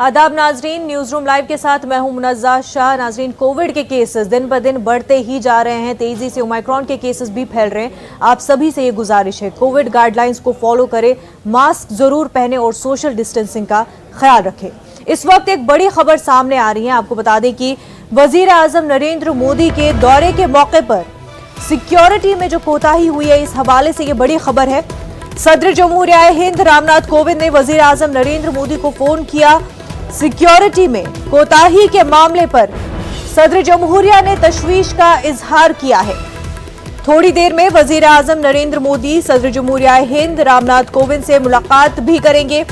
आदाब नाजरीन, news room live के साथ मैं हूं मुनज़्ज़ा शाह। नाजरीन, कोविड के केसेस दिन ब दिन बढ़ते ही जा रहे हैं, तेजी से ओमाइक्रॉन के केसेस भी फैल रहे हैं। आप सभी से ये गुजारिश है, कोविड गाइडलाइंस को फॉलो करें, मास्क जरूर पहने और सोशल डिस्टेंसिंग का ख्याल रखें। इस वक्त एक बड़ी खबर सामने आ रही है। आपको बता दें कि वजीर आजम नरेंद्र मोदी के दौरे के मौके पर सिक्योरिटी में जो कोताही हुई है, इस हवाले से ये बड़ी खबर है। सदर जमहूरिया हिंद रामनाथ कोविंद ने वजीर आजम नरेंद्र मोदी को फोन किया। सिक्योरिटी में कोताही के मामले पर सदर जमहूरिया ने तशवीश का इजहार किया है। थोड़ी देर में वजीर आजम नरेंद्र मोदी सदर जमहूरिया हिंद रामनाथ कोविंद से मुलाकात भी करेंगे।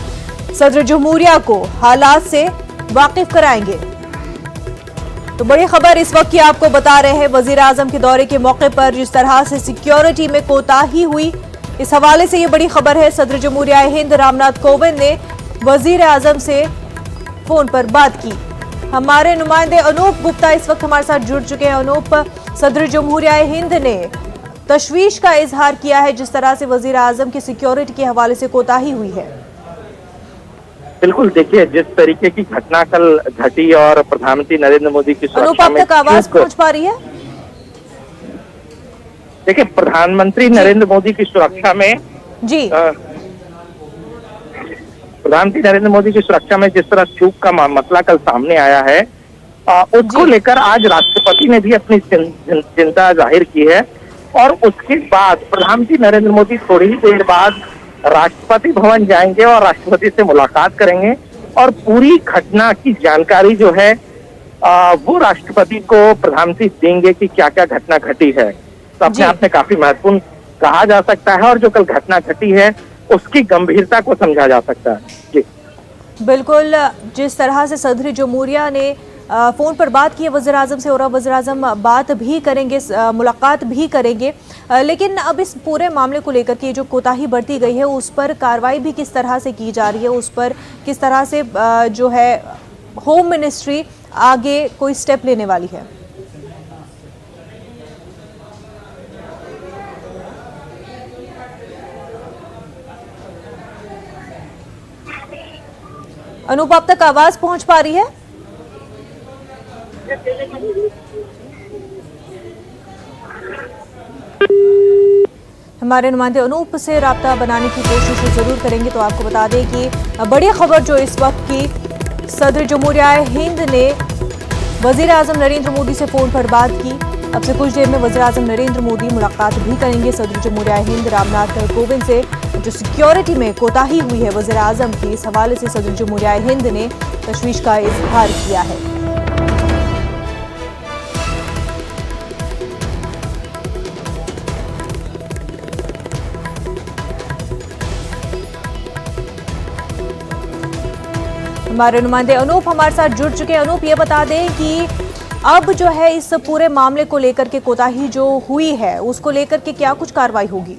सदर जमहूरिया को हालात से वाकिफ कराएंगे। तो बड़ी खबर इस वक्त की आपको बता रहे हैं, वजीर आजम के दौरे के मौके पर जिस तरह से सिक्योरिटी में कोताही हुई, इस हवाले से ये बड़ी खबर है। सदर जमहूरिया हिंद रामनाथ कोविंद ने वजीर आजम से फोन पर बात की। हमारे नुमाइंदे अनूप गुप्ता इस वक्त हमारे साथ जुड़ चुके हैं। अनूप, सदर जमहूरिया हिंद ने तशवीश का इजहार किया है जिस तरह से वजीर आजम की सिक्योरिटी के हवाले से कोताही हुई है। बिल्कुल, देखिए जिस तरीके की घटना कल घटी और प्रधानमंत्री नरेंद्र मोदी की सुरक्षा में, अब तक आवाज पहुंच पा रही है? देखिए प्रधानमंत्री नरेंद्र मोदी की सुरक्षा में जी प्रधानमंत्री नरेंद्र मोदी की सुरक्षा में जिस तरह चूक का मसला कल सामने आया है, उसको लेकर आज राष्ट्रपति ने भी अपनी चिंता जाहिर की है। और उसके बाद प्रधानमंत्री नरेंद्र मोदी थोड़ी ही देर बाद राष्ट्रपति भवन जाएंगे और राष्ट्रपति से मुलाकात करेंगे और पूरी घटना की जानकारी जो है वो राष्ट्रपति को प्रधानमंत्री देंगे कि क्या क्या घटना घटी है। तो अपने आप में काफी महत्वपूर्ण कहा जा सकता है और जो कल घटना घटी है उसकी गंभीरता को समझा जा सकता है। जी बिल्कुल, जिस तरह से सदर जमहूरिया ने फोन पर बात की है वज़ीर आज़म से, और वज़ीर आज़म बात भी करेंगे, मुलाकात भी करेंगे, लेकिन अब इस पूरे मामले को लेकर के जो कोताही बरती गई है उस पर कार्रवाई भी किस तरह से की जा रही है, उस पर किस तरह से जो है होम मिनिस्ट्री आगे कोई स्टेप लेने वाली है? अनूप, अब तक आवाज पहुंच पा रही है? हमारे नुमाइंदे अनूप से राब्ता बनाने की कोशिश जरूर करेंगे। तो आपको बता दें कि बड़ी खबर जो इस वक्त की, सदर जमहूरिया हिंद ने वजीर आजम नरेंद्र मोदी से फोन पर बात की। अब से कुछ देर में वज़ीर आज़म नरेंद्र मोदी मुलाकात भी करेंगे सदर जमहूरिया हिंद रामनाथ कोविंद से। जो सिक्योरिटी में कोताही हुई है वज़ीर आज़म की, इस हवाले से सदर जमहूरिया हिंद ने तशवीश का इजहार किया है। हमारे नुमाइंदे अनूप हमारे साथ जुड़ चुके हैं। अनूप, ये बता दें कि अब जो है इस पूरे मामले को लेकर के कोताही जो हुई है उसको लेकर के क्या कुछ कार्रवाई होगी?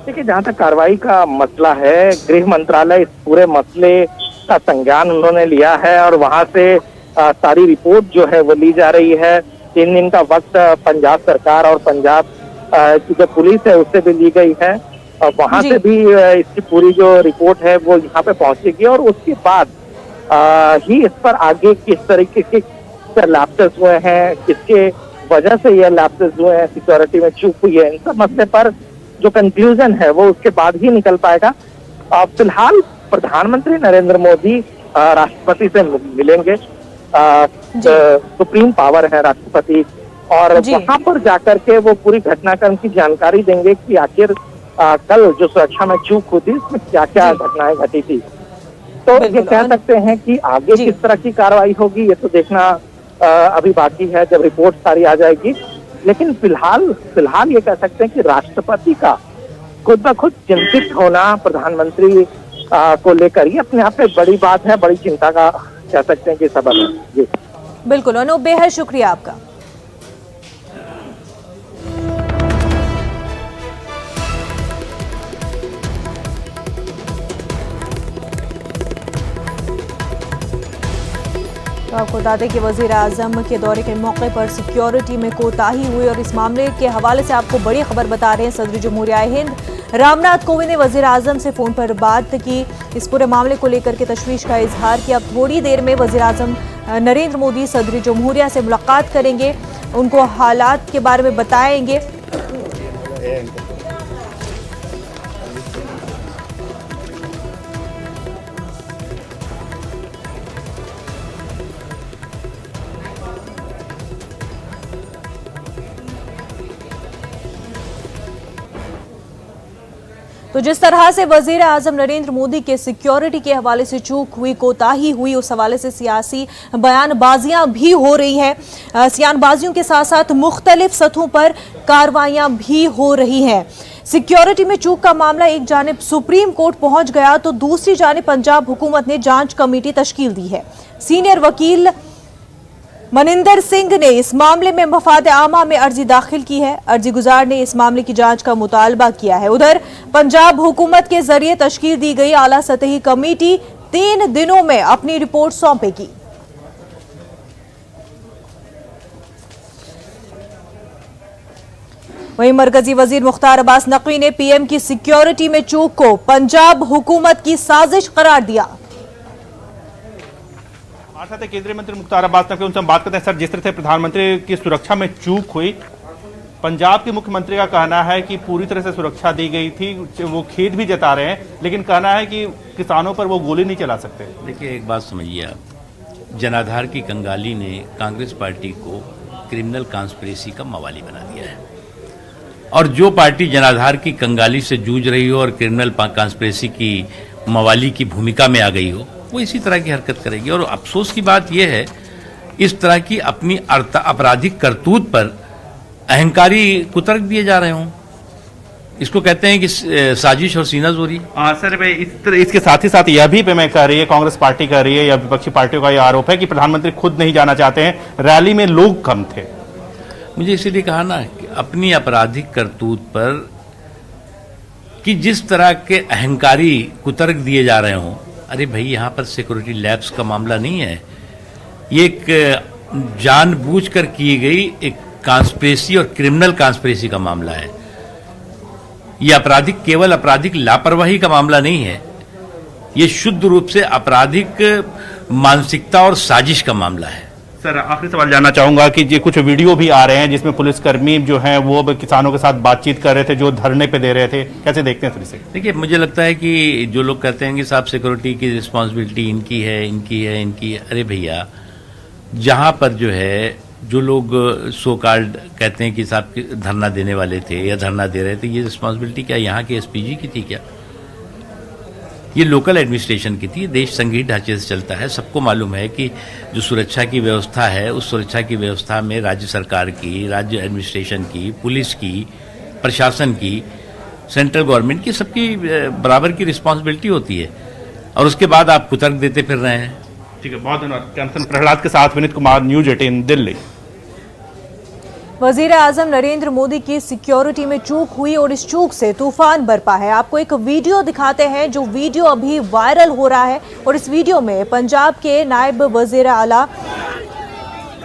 देखिए, जहाँ तक कार्रवाई का मसला है, गृह मंत्रालय इस पूरे मसले का संज्ञान उन्होंने लिया है और वहाँ से सारी रिपोर्ट जो है वो ली जा रही है। 3 दिन का वक्त पंजाब सरकार और पंजाब की जो पुलिस है उससे भी ली गई है और वहाँ से भी इसकी पूरी जो रिपोर्ट है वो यहाँ पे पहुंचेगी और उसके बाद ही इस पर आगे किस तरीके के लैप्सेस हुए हैं, किसके वजह से ये लैप्सेस हुए हैं, सिक्योरिटी में चूक हुई है, इन सब मसले पर जो कंक्लूजन है वो उसके बाद ही निकल पाएगा। फिलहाल प्रधानमंत्री नरेंद्र मोदी राष्ट्रपति से मिलेंगे। सुप्रीम पावर है राष्ट्रपति, और वहां पर जाकर के वो पूरी घटनाक्रम की जानकारी देंगे कि आखिर कल जो सुरक्षा में चूक हुई थी उसमें क्या क्या घटनाएं घटी थी। तो ये कह सकते हैं कि आगे किस तरह की कार्रवाई होगी ये तो देखना अभी बाकी है, जब रिपोर्ट सारी आ जाएगी। लेकिन फिलहाल ये कह सकते हैं कि राष्ट्रपति का खुद ब खुद चिंतित होना प्रधानमंत्री को लेकर ये अपने आप में बड़ी बात है, बड़ी चिंता का कह सकते हैं कि सबब है। जी बिल्कुल अनूप, बेहद शुक्रिया आपका। तो आपको बता दें कि वज़ीर आज़म के दौरे के मौके पर सिक्योरिटी में कोताही हुई और इस मामले के हवाले से आपको बड़ी खबर बता रहे हैं। सदर जमहूरिया हिंद रामनाथ कोविंद ने वजीर आजम से फोन पर बात की। इस पूरे मामले को लेकर के तशवीश का इजहार किया। अब थोड़ी देर में वजीर आजम नरेंद्र मोदी सदर जमहूरिया से मुलाकात करेंगे, उनको हालात के बारे में बताएंगे। तो जिस तरह से वजीर आजम नरेंद्र मोदी के सिक्योरिटी के हवाले से चूक हुई, कोताही हुई, उस हवाले से सियासी बयानबाजियां भी हो रही हैं। बयानबाजियों के साथ साथ मुख्तलिफ सतहों पर कार्रवाइयां भी हो रही हैं। सिक्योरिटी में चूक का मामला एक जानिब सुप्रीम कोर्ट पहुंच गया तो दूसरी जानिब पंजाब हुकूमत ने जांच कमेटी तश्कील दी है। सीनियर वकील मनिंदर सिंह ने इस मामले में मफाद आमा में अर्जी दाखिल की है। अर्जी गुजार ने इस मामले की जांच का मुतालबा किया है। उधर पंजाब हुकूमत के जरिए तश्कील दी गई आला सतही कमेटी 3 दिनों में अपनी रिपोर्ट सौंपेगी। वहीं मरकजी वजीर मुख्तार अब्बास नकवी ने पीएम की सिक्योरिटी में चूक को पंजाब हुकूमत की साजिश करार दिया। हमारे साथ केंद्रीय मंत्री मुख्तार अब्बास नकवी, उनसे हम बात करते हैं। सर, जिस तरह से प्रधानमंत्री की सुरक्षा में चूक हुई, पंजाब के मुख्यमंत्री का कहना है कि पूरी तरह से सुरक्षा दी गई थी, वो खेद भी जता रहे हैं, लेकिन कहना है कि किसानों पर वो गोली नहीं चला सकते। देखिए, एक बात समझिए आप, जनाधार की कंगाली ने कांग्रेस पार्टी को क्रिमिनल कॉन्स्पिरेसी का मवाली बना दिया है, और जो पार्टी जनाधार की कंगाली से जूझ रही हो और क्रिमिनल कॉन्स्पिरेसी की मवाली की भूमिका में आ गई हो, वो इसी तरह की हरकत करेगी। और अफसोस की बात यह है, इस तरह की अपनी आपराधिक करतूत पर अहंकारी कुतर्क दिए जा रहे हों। इसको कहते हैं कि साजिश और सीनाजोरी। सर, इसके साथ ही साथ यह भी मैं कह रही है, कांग्रेस पार्टी कह रही है या विपक्षी पार्टियों का यह आरोप है कि प्रधानमंत्री खुद नहीं जाना चाहते हैं, रैली में लोग कम थे। मुझे इसीलिए कहा ना कि अपनी आपराधिक करतूत पर कि जिस तरह के अहंकारी कुतर्क दिए जा रहे हों, अरे भाई, यहाँ पर सिक्योरिटी लैब्स का मामला नहीं है, ये एक जानबूझकर की गई एक कॉन्स्पिरेसी और क्रिमिनल कॉन्स्पिरेसी का मामला है। ये आपराधिक, केवल आपराधिक लापरवाही का मामला नहीं है, ये शुद्ध रूप से आपराधिक मानसिकता और साजिश का मामला है। सर, आखिरी सवाल जानना चाहूंगा कि ये कुछ वीडियो भी आ रहे हैं जिसमें पुलिसकर्मी जो हैं वो किसानों के साथ बातचीत कर रहे थे, जो धरने पे दे रहे थे, कैसे देखते हैं सर इसे? देखिए, मुझे लगता है कि जो लोग कहते हैं कि साहब सिक्योरिटी की रिस्पॉन्सिबिलिटी इनकी है, इनकी है, इनकी है, अरे भैया, जहां पर जो है जो लोग सो कॉल्ड कहते हैं कि साहब धरना देने वाले थे या धरना दे रहे थे, ये रिस्पॉन्सिबिलिटी क्या यहाँ के एसपीजी की थी क्या? ये लोकल एडमिनिस्ट्रेशन की थी। देश संघीय ढांचे से चलता है। सबको मालूम है कि जो सुरक्षा की व्यवस्था है, उस सुरक्षा की व्यवस्था में राज्य सरकार की, राज्य एडमिनिस्ट्रेशन की, पुलिस की, प्रशासन की, सेंट्रल गवर्नमेंट की, सबकी बराबर की रिस्पॉन्सिबिलिटी होती है, और उसके बाद आप कुतर्क देते फिर रहे हैं। ठीक है, बहुत धन्यवाद। कैंसन प्रहलाद के साथ विनीत कुमार, न्यूज 18 दिल्ली। वजीर आजम नरेंद्र मोदी की सिक्योरिटी में चूक हुई और इस चूक से तूफान बरपा है। आपको एक वीडियो दिखाते हैं, जो वीडियो अभी वायरल हो रहा है, और इस वीडियो में पंजाब के नायब वजीर आला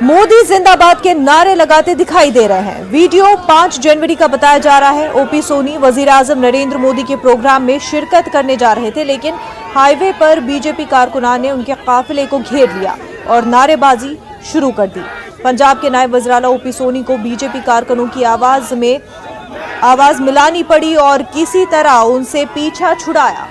मोदी जिंदाबाद के नारे लगाते दिखाई दे रहे हैं। वीडियो 5 जनवरी का बताया जा रहा है। ओपी सोनी वजीर आजम नरेंद्र मोदी के प्रोग्राम में शिरकत करने जा रहे थे, लेकिन हाईवे पर बीजेपी कारकुनान ने उनके काफिले को घेर लिया और नारेबाजी शुरू कर दी। पंजाब के नायब वज़ीर आला ओपी सोनी को बीजेपी कारकुनों की आवाज मिलानी पड़ी और किसी तरह उनसे पीछा छुड़ाया।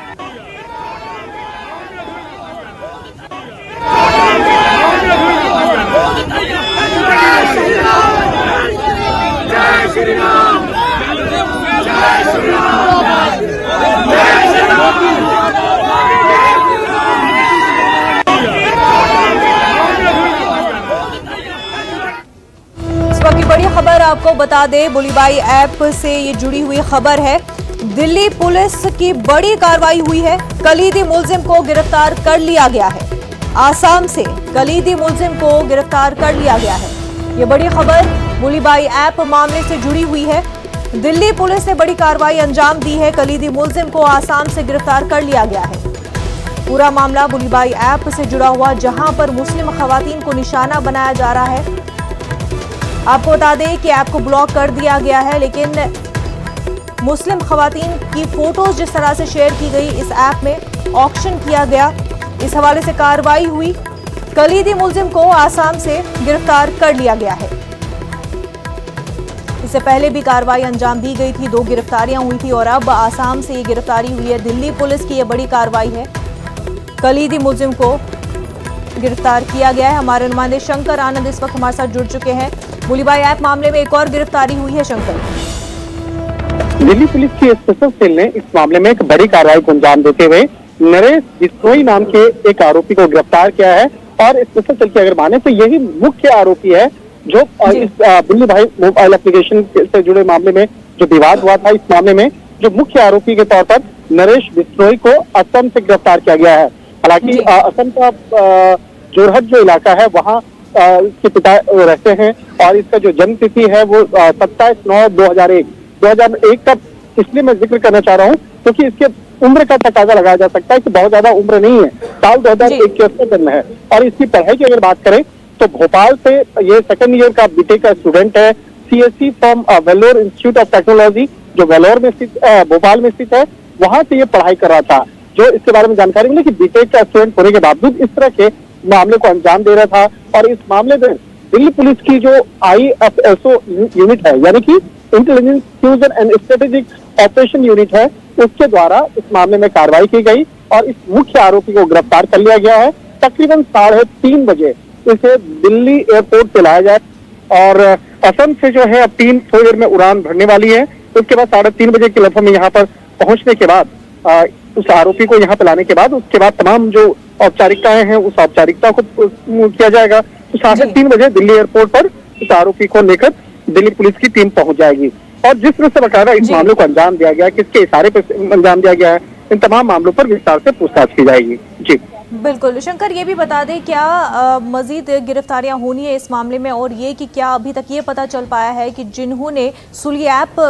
बड़ी खबर आपको बता दें, बुलीबाई ऐप से ये जुड़ी हुई खबर है। दिल्ली पुलिस की बड़ी कार्रवाई हुई है। कलीदी मुलजिम को गिरफ्तार कर लिया गया है। आसाम से कलीदी मुलजिम को गिरफ्तार कर लिया गया है। ये बड़ी खबर बुलीबाई ऐप मामले से जुड़ी हुई है। दिल्ली पुलिस ने बड़ी कार्रवाई अंजाम दी है। कलीदी मुलजिम को आसाम से गिरफ्तार कर लिया गया है। पूरा मामला बुलीबाई ऐप से जुड़ा हुआ, जहां पर मुस्लिम खवातीन को निशाना बनाया जा रहा है। आपको बता दें कि ऐप को ब्लॉक कर दिया गया है, लेकिन मुस्लिम खवातीन की फोटोज जिस तरह से शेयर की गई इस ऐप में, ऑक्शन किया गया, इस हवाले से कार्रवाई हुई। कलीदी मुलजिम को आसाम से गिरफ्तार कर लिया गया है। इससे पहले भी कार्रवाई अंजाम दी गई थी, 2 गिरफ्तारियां हुई थी और अब आसाम से ये गिरफ्तारी हुई है। दिल्ली पुलिस की ये बड़ी कार्रवाई है, कलीदी मुलजिम को गिरफ्तार किया गया है। हमारे नुमाइंदे शंकर आनंद इस वक्त हमारे साथ जुड़ चुके हैं। गोलीबारी ऐप मामले में एक और गिरफ्तारी हुई है। शंकर, दिल्ली पुलिस की स्पेशल सेल ने इस मामले में एक बड़ी कार्रवाई को अंजाम देते हुए नरेश बिश्नोई नाम के एक आरोपी को गिरफ्तार किया है। और स्पेशल सेल की अगर माने तो यही मुख्य आरोपी है जो इस दिल्ली भाई मोबाइल एप्लीकेशन से जुड़े मामले में जो विवाद हुआ था, इस मामले में जो मुख्य आरोपी के तौर पर नरेश बिश्नोई को असम से गिरफ्तार किया गया है। हालांकि असम का जोरहट जो इलाका है वहाँ इसके पिता रहते हैं और इसका जो जन्म तिथि है वो 27/9/2001 का इसलिए मैं जिक्र करना चाह रहा हूँ क्योंकि इसके उम्र का तकाजा लगाया जा सकता है कि बहुत ज्यादा उम्र नहीं है, साल 2001 के उसका जन्म है। और इसकी पढ़ाई की अगर बात करें तो भोपाल से ये सेकंड ईयर का बीटेक का स्टूडेंट है। CSE from Vellore institute of technology जो वेलोर में स्थित भोपाल में स्थित है, वहां से ये पढ़ाई कर रहा था। जो इसके बारे में जानकारी मिली कि बीटेक का स्टूडेंट होने के बावजूद इस तरह के मामले को अंजाम दे रहा था। और इस मामले में दिल्ली पुलिस की जो IFSO यूनिट है, यानी कि intelligence fusion and strategic operation unit है, उसके द्वारा इस मामले में कार्रवाई की गई और इस मुख्य आरोपी को गिरफ्तार कर लिया गया है। तकरीबन 3:30 बजे इसे दिल्ली एयरपोर्ट से लाया जाए और असम से जो है अब थोड़ी देर में उड़ान भरने वाली है। उसके बाद 3:30 बजे के लगभग में यहाँ पर पहुंचने के बाद उस आरोपी को यहाँ पे लाने के बाद उसके बाद तमाम जो औपचारिकताएं हैं उस औपचारिकता को किया जाएगा। तो 3:30 बजे दिल्ली एयरपोर्ट पर उस आरोपी को लेकर दिल्ली पुलिस की टीम पहुंच जाएगी। और जिस तरह से बकायदा इस मामले को अंजाम दिया गया, किसके इशारे पर अंजाम दिया गया है, इन तमाम मामलों पर विस्तार से पूछताछ की जाएगी। जी बिल्कुल। शंकर, ये भी बता दें क्या मजीद गिरफ्तारियां होनी है इस मामले में, और ये कि क्या अभी तक ये पता चल पाया है कि जिन्होंने सुली ऐप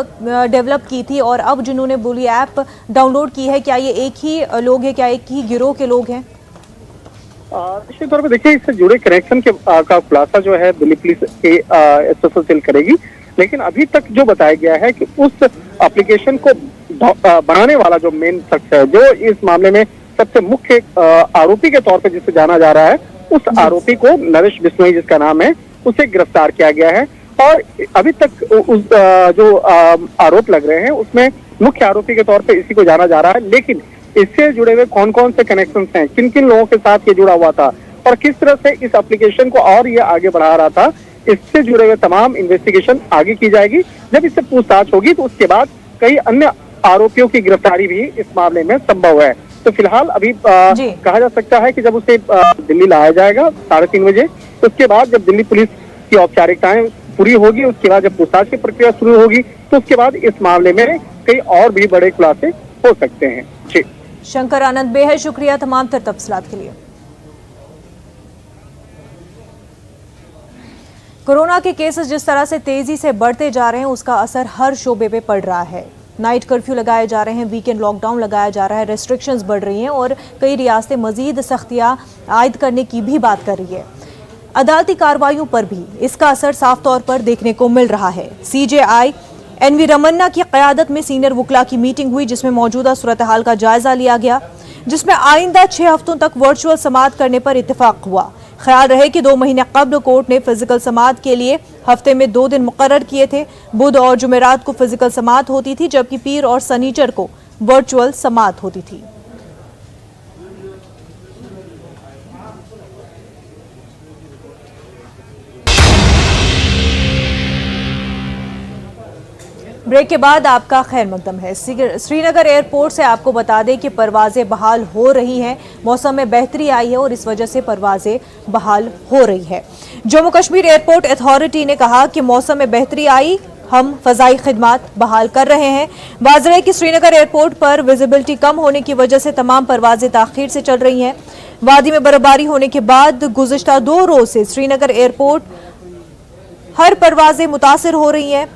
डेवलप की थी और अब जिन्होंने बुली ऐप डाउनलोड की है, क्या ये एक ही लोग हैं, क्या एक ही गिरोह के लोग हैं? निश्चित तौर पर देखिए इससे जुड़े कनेक्शन के का खुलासा जो है दिल्ली पुलिस के स्पेशल सेल करेगी। लेकिन अभी तक जो बताया गया है कि उस एप्लीकेशन को बनाने वाला जो मेन शख्स है, जो इस मामले में सबसे मुख्य आरोपी के तौर पर जिसे जाना जा रहा है, उस आरोपी को नरेश बिश्नोई जिसका नाम है, उसे गिरफ्तार किया गया है। और अभी तक उस जो आरोप लग रहे हैं उसमें मुख्य आरोपी के तौर पर इसी को जाना जा रहा है। लेकिन इससे जुड़े हुए कौन कौन से कनेक्शन हैं, किन किन लोगों के साथ ये जुड़ा हुआ था और किस तरह से इस एप्लीकेशन को और ये आगे बढ़ा रहा था, इससे जुड़े हुए तमाम इन्वेस्टिगेशन आगे की जाएगी। जब इससे पूछताछ होगी तो उसके बाद कई अन्य आरोपियों की गिरफ्तारी भी इस मामले में संभव है। तो फिलहाल अभी कहा जा सकता है कि जब उसे दिल्ली लाया जाएगा 3:30 बजे, उसके बाद जब दिल्ली पुलिस की औपचारिकताएं पूरी होगी, उसके बाद जब पूछताछ की प्रक्रिया शुरू होगी तो उसके बाद इस मामले में कई और भी बड़े खुलासे हो सकते हैं। जी शंकर आनंद, बेहद शुक्रिया तमाम तफसीलात के लिए। कोरोना के केसेस जिस तरह से तेजी से बढ़ते जा रहे हैं उसका असर हर शोबे पे पड़ रहा है। नाइट कर्फ्यू लगाए जा रहे हैं, वीकेंड लॉकडाउन लगाया जा रहा है, रेस्ट्रिक्शंस बढ़ रही हैं और कई रियासतें मजीद सख्तियां आयद करने की भी बात कर रही है। अदालती कार्रवाइयों पर भी इसका असर साफ तौर पर देखने को मिल रहा है। CJI NV रमन्ना की क़यादत में सीनियर वकला की मीटिंग हुई जिसमें मौजूदा सूरत हाल का जायजा लिया गया, जिसमें आइंदा 6 हफ्तों तक वर्चुअल समाअत करने पर इत्तेफाक हुआ। ख्याल रहे कि 2 महीने कबल कोर्ट ने फिजिकल समाअत के लिए हफ्ते में 2 दिन मुकर्रर किए थे। बुध और जुमेरात को फिजिकल समाअत होती थी जबकि पीर और सनीचर को वर्चुअल समाअत होती थी। ब्रेक के बाद आपका खैर मकदम है। श्रीनगर एयरपोर्ट से आपको बता दें कि परवाजें बहाल हो रही हैं, मौसम में बेहतरी आई है और इस वजह से परवाजें बहाल हो रही है। जम्मू कश्मीर एयरपोर्ट अथॉरिटी ने कहा कि मौसम में बेहतरी आई, हम फजाई खिदमात बहाल कर रहे हैं। वाज़ेह है कि श्रीनगर एयरपोर्ट पर विजिबिलिटी कम होने की वजह से तमाम परवाजें ताखीर से चल रही हैं। वादी में बर्फबारी होने के बाद गुज़िश्ता 2 रोज से श्रीनगर एयरपोर्ट हर परवाजें मुतासिर हो रही हैं।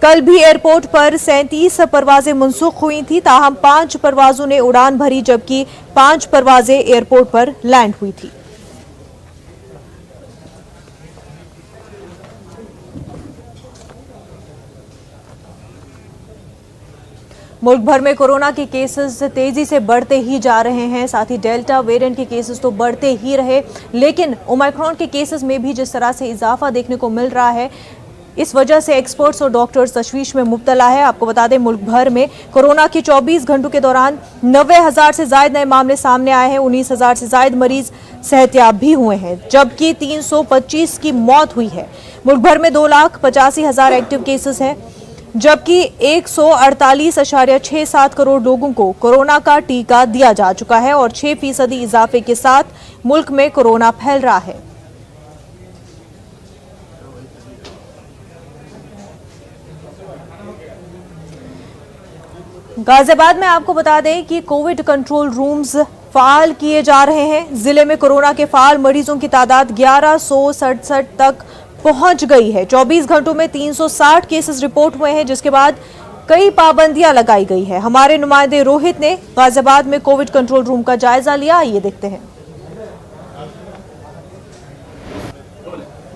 कल भी एयरपोर्ट पर 37 परवाजें मनसूख हुई थी, ताहम 5 परवाजों ने उड़ान भरी जबकि 5 परवाजें एयरपोर्ट पर लैंड हुई थी। मुल्क भर में कोरोना के केसेस तेजी से बढ़ते ही जा रहे हैं। साथ ही डेल्टा वेरिएंट के केसेस तो बढ़ते ही रहे, लेकिन ओमाइक्रॉन के केसेस में भी जिस तरह से इजाफा देखने को मिल रहा है, इस वजह से एक्सपर्ट्स और डॉक्टर्स तशवीश में मुब्तला है। आपको बता दें, मुल्क भर में कोरोना के 24 घंटों के दौरान 90,000 से ज्यादा नए मामले सामने आए हैं। 19,000 से ज्यादा मरीज सेहतियाब भी हुए हैं, जबकि 325 की मौत हुई है। मुल्क भर में 2,85,000 एक्टिव केसेस हैं, जबकि 148.67 करोड़ लोगों को कोरोना का टीका दिया जा चुका है और 6% इजाफे के साथ मुल्क में कोरोना फैल रहा है। गाजियाबाद में आपको बता दें कि कोविड कंट्रोल रूम्स फाल किए जा रहे हैं। जिले में कोरोना के फाल मरीजों की तादाद 1167 तक पहुंच गई है। 24 घंटों में 360 केसेस रिपोर्ट हुए हैं, जिसके बाद कई पाबंदियां लगाई गई है। हमारे नुमाइंदे रोहित ने गाजियाबाद में कोविड कंट्रोल रूम का जायजा लिया, ये देखते हैं।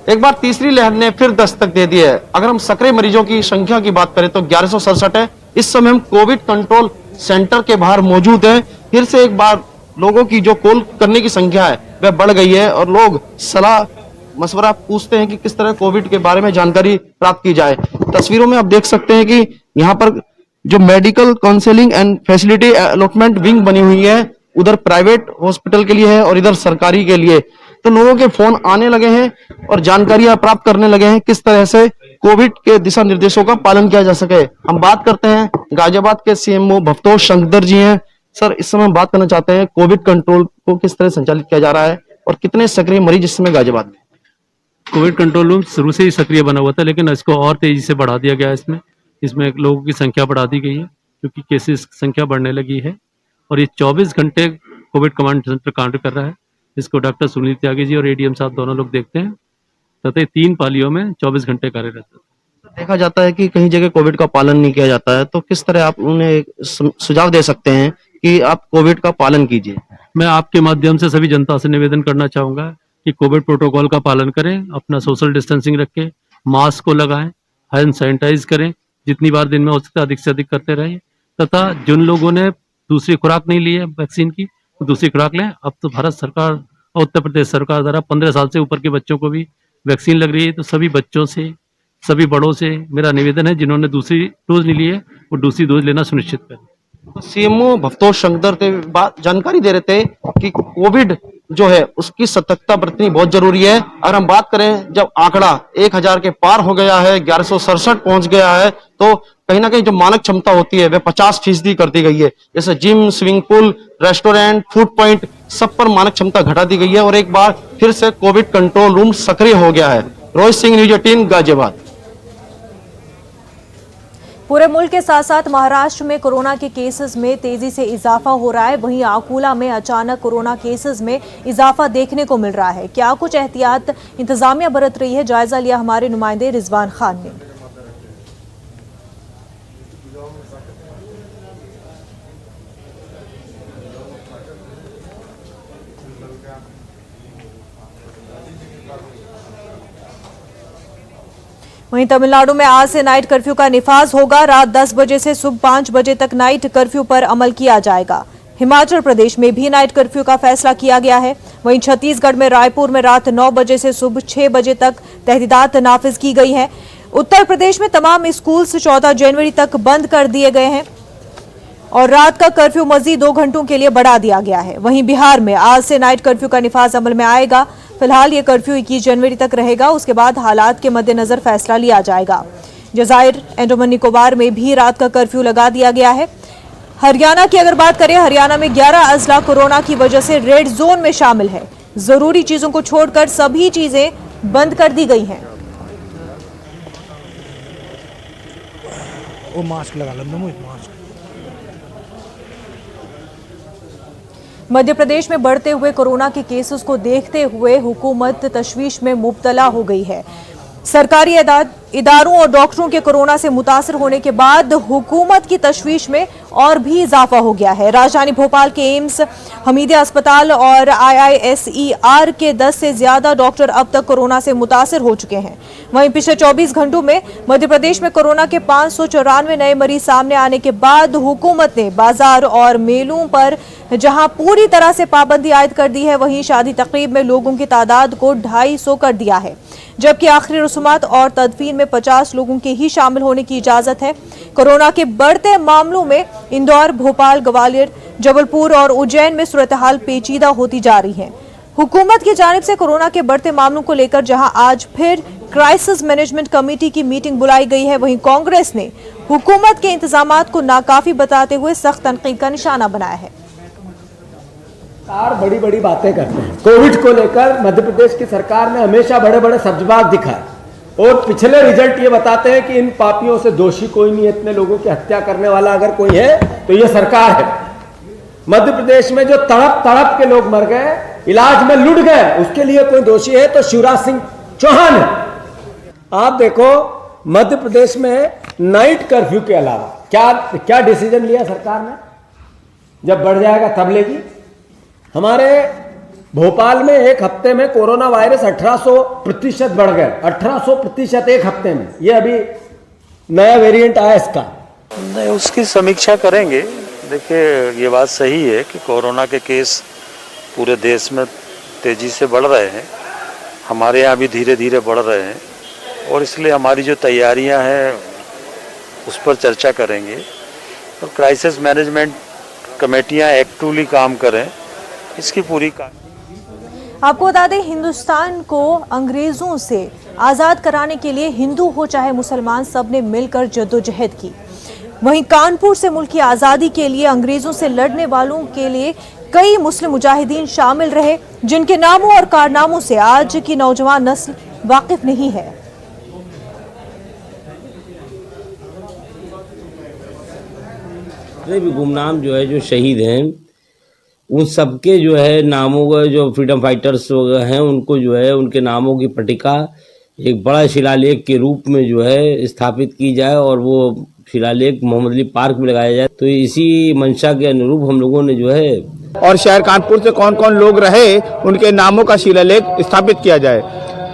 एक बार तीसरी लहर ने फिर दस्तक दे दी है। अगर हम सक्रिय मरीजों की संख्या की बात करें तो 1167 है। इस समय हम कोविड कंट्रोल सेंटर के बाहर मौजूद हैं। फिर से एक बार लोगों की जो कॉल करने की संख्या है वह बढ़ गई है और लोग सलाह मशवरा पूछते हैं कि किस तरह कोविड के बारे में जानकारी प्राप्त की जाए। तस्वीरों में आप देख सकते हैं कि यहाँ पर जो medical counselling and facility allotment wing बनी हुई है, उधर प्राइवेट हॉस्पिटल के लिए है और इधर सरकारी के लिए। तो लोगों के फोन आने लगे हैं और जानकारियां प्राप्त करने लगे हैं किस तरह से कोविड के दिशा निर्देशों का पालन किया जा सके। हम बात करते हैं गाजियाबाद के सीएमओ भवतोष शंकर जी हैं। सर, इस समय बात करना चाहते हैं कोविड कंट्रोल को किस तरह संचालित किया जा रहा है और कितने सक्रिय मरीज इस समय गाजियाबाद में? कोविड कंट्रोल रूम शुरू से ही सक्रिय बना हुआ था, लेकिन इसको और तेजी से बढ़ा दिया गया है। इसमें लोगों की संख्या बढ़ा दी गई है क्योंकि केसेस की संख्या बढ़ने लगी है और ये 24 घंटे कोविड कमांड सेंटर कार्य कर रहा है। इसको डॉक्टर सुनील त्यागी जी और एडीएम साहब दोनों लोग देखते हैं तथा 3 पालियों में 24 घंटे कार्यरत है। देखा जाता है कि कहीं जगह कोविड का पालन नहीं किया जाता है, तो किस तरह आप उन्हें सुझाव दे सकते हैं कि आप कोविड का पालन कीजिए? मैं आपके माध्यम से सभी जनता से निवेदन करना चाहूंगा कि कोविड प्रोटोकॉल का पालन करें, अपना सोशल डिस्टेंसिंग रखें, मास्क को लगाएं, हैंड सैनिटाइज करें, जितनी बार दिन में हो सकता है अधिक से अधिक करते रहिए तथा जिन लोगों ने दूसरी खुराक नहीं ली है वैक्सीन की, तो दूसरी खुराक लें। अब तो भारत सरकार और उत्तर प्रदेश सरकार द्वारा 15 साल से ऊपर के बच्चों को भी वैक्सीन लग रही है, तो सभी बच्चों से, सभी बड़ों से मेरा निवेदन है जिन्होंने दूसरी डोज नहीं ली है वो दूसरी डोज लेना सुनिश्चित करें। सीएमओ भवतोष शंकर थे जानकारी दे रहे थे कि कोविड जो है उसकी सतर्कता बरतनी बहुत जरूरी है। अगर हम बात करें, जब आंकड़ा 1000 के पार हो गया है, 1167 पहुंच गया है, तो कहीं ना कहीं जो मानक क्षमता होती है वह 50% कर दी गई है। जैसे gym, swimming pool, restaurant, food point, सब पर मानक क्षमता घटा दी गई है और एक बार फिर से कोविड कंट्रोल रूम सक्रिय हो गया है। रोहित सिंह, न्यूज 18 गाजियाबाद। पूरे मुल्क के साथ साथ महाराष्ट्र में कोरोना के केसेस में तेजी से इजाफा हो रहा है। वहीं अकोला में अचानक कोरोना केसेस में इजाफा देखने को मिल रहा है। क्या कुछ एहतियात इंतजामिया बरत रही है, जायजा लिया हमारे नुमाइंदे रिजवान खान ने। वहीं तमिलनाडु में आज से नाइट कर्फ्यू का निफाज होगा। रात 10 बजे से सुबह 5 बजे तक नाइट कर्फ्यू पर अमल किया जाएगा। हिमाचल प्रदेश में भी नाइट कर्फ्यू का फैसला किया गया है। वहीं छत्तीसगढ़ में रायपुर में रात 9 बजे से सुबह 6 बजे तक तहदीदात नाफिज की गई है। उत्तर प्रदेश में तमाम स्कूल 14 जनवरी तक बंद कर दिए गए हैं और रात का कर्फ्यू मजीद 2 घंटों के लिए बढ़ा दिया गया है। वहीं बिहार में आज से नाइट कर्फ्यू का निफाज अमल में आएगा। फिलहाल ये कर्फ्यू 21 जनवरी तक रहेगा, उसके बाद हालात के मद्देनजर फैसला लिया जाएगा। जजायर, अंडमान निकोबार में भी रात का कर्फ्यू लगा दिया गया है। हरियाणा की अगर बात करें, हरियाणा में 11 अजला कोरोना की वजह से रेड जोन में शामिल है। जरूरी चीजों को छोड़कर सभी चीजें बंद कर दी गई हैं। वो मास्क लगा लो, मास्क। मध्य प्रदेश में बढ़ते हुए कोरोना के केसेस को देखते हुए हुकूमत तशवीश में मुब्तला हो गई है। सरकारी इदारों और डॉक्टरों के कोरोना से मुतासर होने के बाद हुकूमत की तशवीश में और भी इजाफा हो गया है। राजधानी भोपाल के एम्स, हमीदिया अस्पताल और IISER के 10 से ज्यादा डॉक्टर अब तक कोरोना से मुतासर हो चुके हैं। वहीं पिछले 24 घंटों में मध्य प्रदेश में कोरोना के 594 नए मरीज सामने आने के बाद हुकूमत ने बाजार और मेलों पर जहां पूरी तरह से पाबंदी आयद कर दी है, वहीं शादी तकरीब में लोगों की तादाद को 250 कर दिया है, जबकि आखिरी रसूमात और तदफीन में 50 लोगों के ही शामिल होने की इजाजत है। कोरोना के बढ़ते मामलों में इंदौर, भोपाल, ग्वालियर, जबलपुर और उज्जैन में सूरत हाल पेचीदा होती जा रही है। हुकूमत की जानिब से कोरोना के बढ़ते मामलों को लेकर जहां आज फिर क्राइसिस मैनेजमेंट कमेटी की मीटिंग बुलाई गई है, वहीं कांग्रेस ने हुकूमत के इंतजामात को नाकाफी बताते हुए सख्त तनकीद का निशाना बनाया है। सरकार बड़ी बड़ी बातें करते हैं। कोविड को लेकर मध्य प्रदेश की सरकार ने हमेशा बड़े बड़े सब्जबाग दिखाए और पिछले रिजल्ट ये बताते हैं कि इन पापियों से दोषी कोई नहीं है। इतने लोगों की हत्या करने वाला अगर कोई है तो ये सरकार है। मध्य प्रदेश में जो तड़प तड़प के लोग मर गए, इलाज में लुट गए, उसके लिए कोई दोषी है तो शिवराज सिंह चौहान है। आप देखो मध्य प्रदेश में नाइट कर्फ्यू के अलावा क्या डिसीजन लिया सरकार ने? जब बढ़ जाएगा तब लेगी। हमारे भोपाल में एक हफ्ते में कोरोना वायरस 1800% बढ़ गए, 1800% एक हफ्ते में। ये अभी नया वेरिएंट आया इसका। नहीं, उसकी समीक्षा करेंगे। देखिए, ये बात सही है कि कोरोना के केस पूरे देश में तेजी से बढ़ रहे हैं, हमारे यहाँ भी धीरे धीरे बढ़ रहे हैं, और इसलिए हमारी जो तैयारियां हैं उस पर चर्चा करेंगे और क्राइसिस मैनेजमेंट कमेटियां एक्टिवली काम करें, इसकी पूरी आपको बता दें, हिंदुस्तान को अंग्रेजों से आजाद कराने के लिए हिंदू हो चाहे मुसलमान, सबने मिलकर जद्दोजहद की। वहीं कानपुर से मुल्क की आजादी के लिए अंग्रेजों से लड़ने वालों के लिए कई मुस्लिम मुजाहिदीन शामिल रहे, जिनके नामों और कारनामों से आज की नौजवान नस्ल वाकिफ नहीं है। भी गुमनाम जो है, जो शहीद हैं, उन सबके जो है नामों का, जो फ्रीडम फाइटर्स हैं, उनको जो है उनके नामों की पट्टिका एक बड़ा शिलालेख के रूप में जो है स्थापित की जाए और वो शिलालेख मोहम्मद अली पार्क में लगाया जाए। तो इसी मंशा के अनुरूप हम लोगों ने जो है और शहर कानपुर से कौन कौन लोग रहे उनके नामों का शिलालेख स्थापित किया जाए।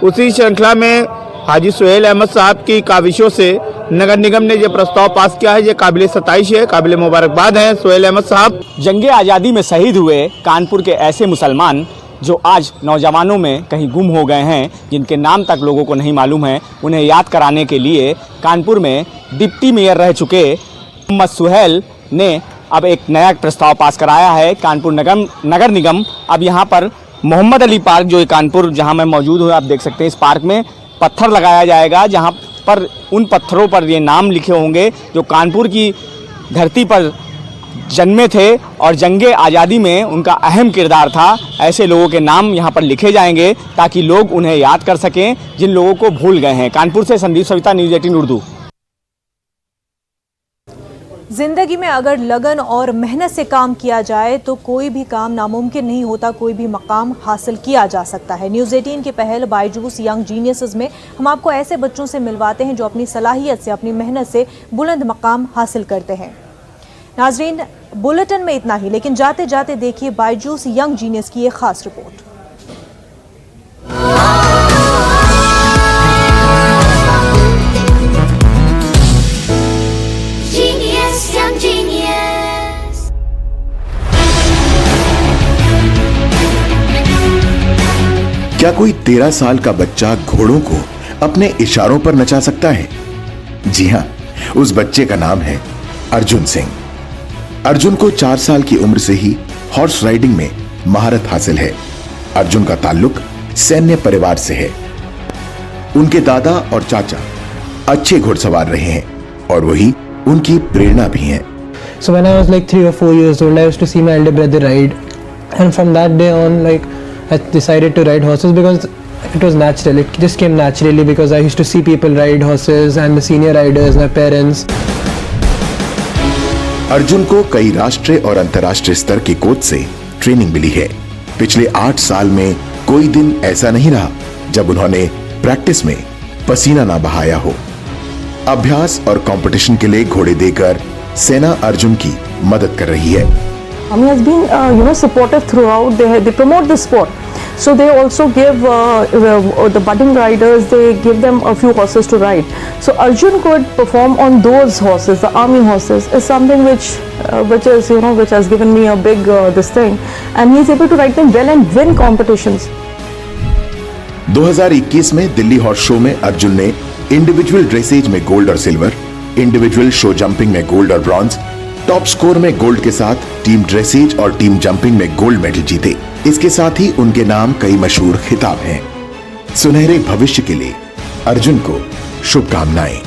उसी श्रृंखला में हाजी सुहेल अहमद साहब की काविशों से नगर निगम ने यह प्रस्ताव पास किया है। ये काबिल सताइश है, काबिल मुबारकबाद है सुहेल अहमद साहब। जंगे आज़ादी में शहीद हुए कानपुर के ऐसे मुसलमान जो आज नौजवानों में कहीं गुम हो गए हैं, जिनके नाम तक लोगों को नहीं मालूम है, उन्हें याद कराने के लिए कानपुर में डिप्टी मेयर रह चुके मोहम्मद सुहेल ने अब एक नया प्रस्ताव पास कराया है। कानपुर नगर निगम अब यहाँ पर मोहम्मद अली पार्क, जो कानपुर जहाँ मैं मौजूद हूँ, आप देख सकते हैं, इस पार्क में पत्थर लगाया जाएगा, जहाँ पर उन पत्थरों पर ये नाम लिखे होंगे जो कानपुर की धरती पर जन्मे थे और जंगे आज़ादी में उनका अहम किरदार था। ऐसे लोगों के नाम यहाँ पर लिखे जाएंगे ताकि लोग उन्हें याद कर सकें जिन लोगों को भूल गए हैं। कानपुर से संदीप सविता, न्यूज़ 18 उर्दू। जिंदगी में अगर लगन और मेहनत से काम किया जाए तो कोई भी काम नामुमकिन नहीं होता, कोई भी मकाम हासिल किया जा सकता है। न्यूज़ 18 की पहल बायजूस यंग जीनियसेस में हम आपको ऐसे बच्चों से मिलवाते हैं जो अपनी सलाहियत से, अपनी मेहनत से बुलंद मकाम हासिल करते हैं। नाजरीन, बुलेटिन में इतना ही, लेकिन जाते जाते देखिए बायजूस यंग जीनियस की एक खास रिपोर्ट। क्या कोई 13 साल का बच्चा घोड़ों को अपने इशारों पर नचा सकता है? जी हां, उस बच्चे का नाम है अर्जुन सिंह। अर्जुन को 4 साल की उम्र से ही हॉर्स राइडिंग में महारत हासिल है। अर्जुन का ताल्लुक सैन्य परिवार से है। उनके दादा और चाचा अच्छे घुड़सवार रहे हैं और वही उनकी प्रेरणा भी हैं। So when I was like 3 or 4 years old, I used to see my elder brother ride, and from that day on, like I decided to ride horses because it was natural. It just came naturally because I used to see people ride horses and the senior riders, my parents. Arjun को कई राष्ट्रीय और अंतर्राष्ट्रीय स्तर के coach से training मिली है। पिछले 8 साल में कोई दिन ऐसा नहीं रहा जब उन्होंने प्रैक्टिस में पसीना ना बहाया हो। अभ्यास और कंपटीशन के लिए घोड़े देकर सेना अर्जुन की मदद कर रही है। Army has been, supportive throughout. They promote the sport, so they also give the budding riders. They give them a few horses to ride. So Arjun could perform on those horses. The army horses is something which is which has given me a big this thing, and he is able to ride them well and win competitions. 2021 में Delhi horse show में अर्जुन ने individual dresses में gold और silver, individual show jumping में gold और bronze, top score में gold के साथ टीम ड्रेसेज और टीम जंपिंग में गोल्ड मेडल जीते। इसके साथ ही उनके नाम कई मशहूर खिताब हैं। सुनहरे भविष्य के लिए अर्जुन को शुभकामनाएं।